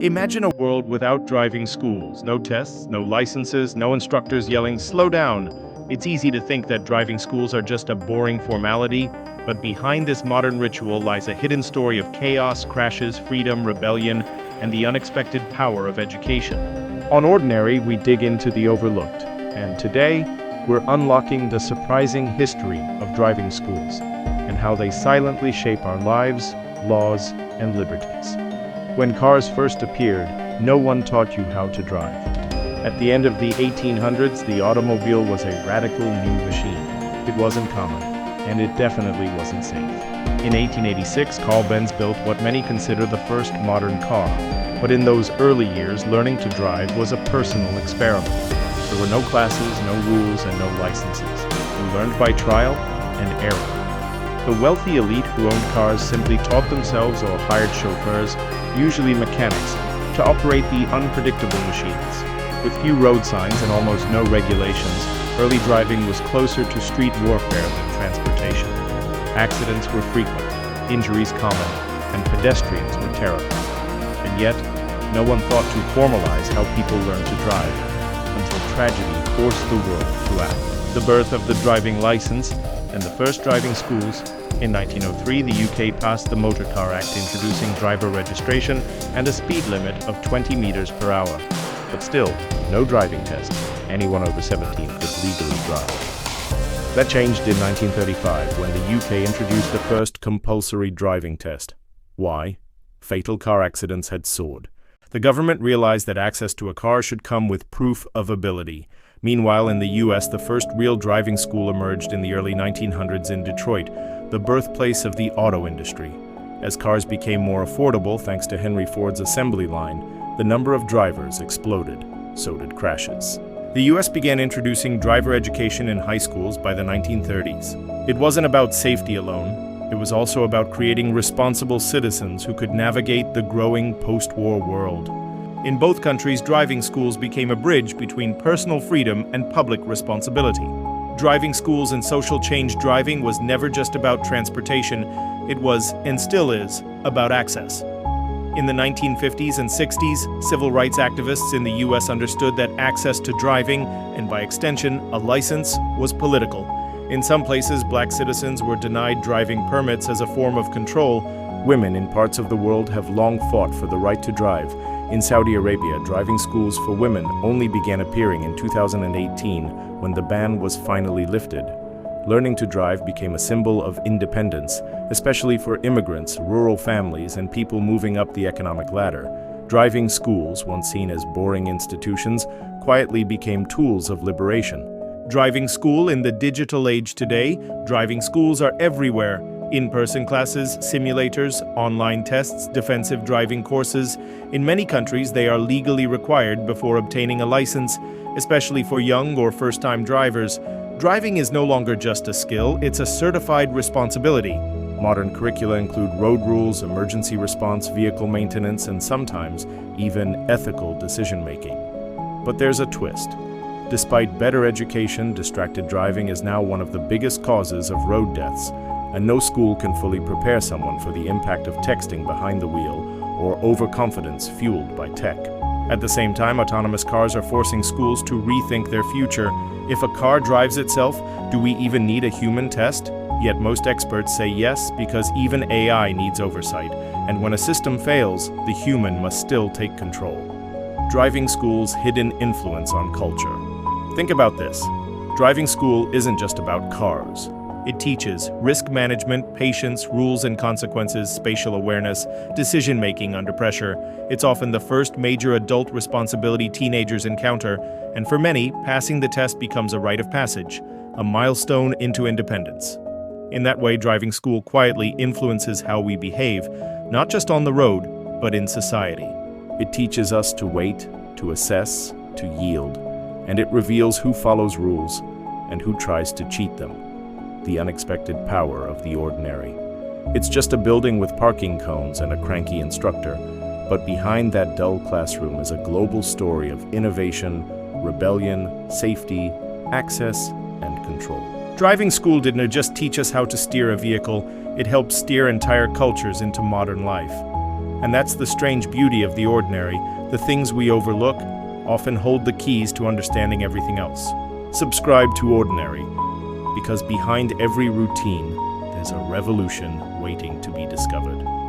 Imagine a world without driving schools. No tests, no licenses, no instructors yelling, "Slow down." It's easy to think that driving schools are just a boring formality, but behind this modern ritual lies a hidden story of chaos, crashes, freedom, rebellion, and the unexpected power of education. On Ordinary, we dig into the overlooked, and today, we're unlocking the surprising history of driving schools and how they silently shape our lives, laws, and liberties. When cars first appeared, no one taught you how to drive. At the end of the 1800s, the automobile was a radical new machine. It wasn't common, and it definitely wasn't safe. In 1886, Carl Benz built what many consider the first modern car. But in those early years, learning to drive was a personal experiment. There were no classes, no rules, and no licenses. We learned by trial and error. The wealthy elite who owned cars simply taught themselves or hired chauffeurs, usually mechanics, to operate the unpredictable machines. With few road signs and almost no regulations, early driving was closer to street warfare than transportation. Accidents were frequent, injuries common, and pedestrians were terrified. And yet, no one thought to formalize how people learned to drive, until tragedy forced the world to act. The birth of the driving license and the first driving schools. In 1903, the UK passed the Motor Car Act, introducing driver registration and a speed limit of 20 meters per hour. But still, no driving test. Anyone over 17 could legally drive. That changed in 1935 when the UK introduced the first compulsory driving test. Why? Fatal car accidents had soared. The government realized that access to a car should come with proof of ability. Meanwhile, in the US, the first real driving school emerged in the early 1900s in Detroit, the birthplace of the auto industry. As cars became more affordable thanks to Henry Ford's assembly line, the number of drivers exploded. So did crashes. The US began introducing driver education in high schools by the 1930s. It wasn't about safety alone. It was also about creating responsible citizens who could navigate the growing post-war world. In both countries, driving schools became a bridge between personal freedom and public responsibility. Driving schools and social change driving was never just about transportation. It was, and still is, about access. In the 1950s and 60s, civil rights activists in the US understood that access to driving, and by extension, a license, was political. In some places, black citizens were denied driving permits as a form of control. Women in parts of the world have long fought for the right to drive. In Saudi Arabia, driving schools for women only began appearing in 2018 when the ban was finally lifted. Learning to drive became a symbol of independence, especially for immigrants, rural families, and people moving up the economic ladder. Driving schools, once seen as boring institutions, quietly became tools of liberation. Driving school in the digital age today, driving schools are everywhere. In-person classes, simulators, online tests, defensive driving courses. In many countries, they are legally required before obtaining a license, especially for young or first-time drivers. Driving is no longer just a skill, it's a certified responsibility. Modern curricula include road rules, emergency response, vehicle maintenance, and sometimes even ethical decision-making. But there's a twist. Despite better education, distracted driving is now one of the biggest causes of road deaths. And no school can fully prepare someone for the impact of texting behind the wheel or overconfidence fueled by tech. At the same time, autonomous cars are forcing schools to rethink their future. If a car drives itself, do we even need a human test? Yet most experts say yes, because even AI needs oversight. And when a system fails, the human must still take control. Driving school's hidden influence on culture. Think about this. Driving school isn't just about cars. It teaches risk management, patience, rules and consequences, spatial awareness, decision-making under pressure. It's often the first major adult responsibility teenagers encounter, and for many, passing the test becomes a rite of passage, a milestone into independence. In that way, driving school quietly influences how we behave, not just on the road, but in society. It teaches us to wait, to assess, to yield, and it reveals who follows rules and who tries to cheat them. The unexpected power of the ordinary. It's just a building with parking cones and a cranky instructor, but behind that dull classroom is a global story of innovation, rebellion, safety, access, and control. Driving school didn't just teach us how to steer a vehicle, it helped steer entire cultures into modern life. And that's the strange beauty of the ordinary. The things we overlook often hold the keys to understanding everything else. Subscribe to Ordinary, because behind every routine, there's a revolution waiting to be discovered.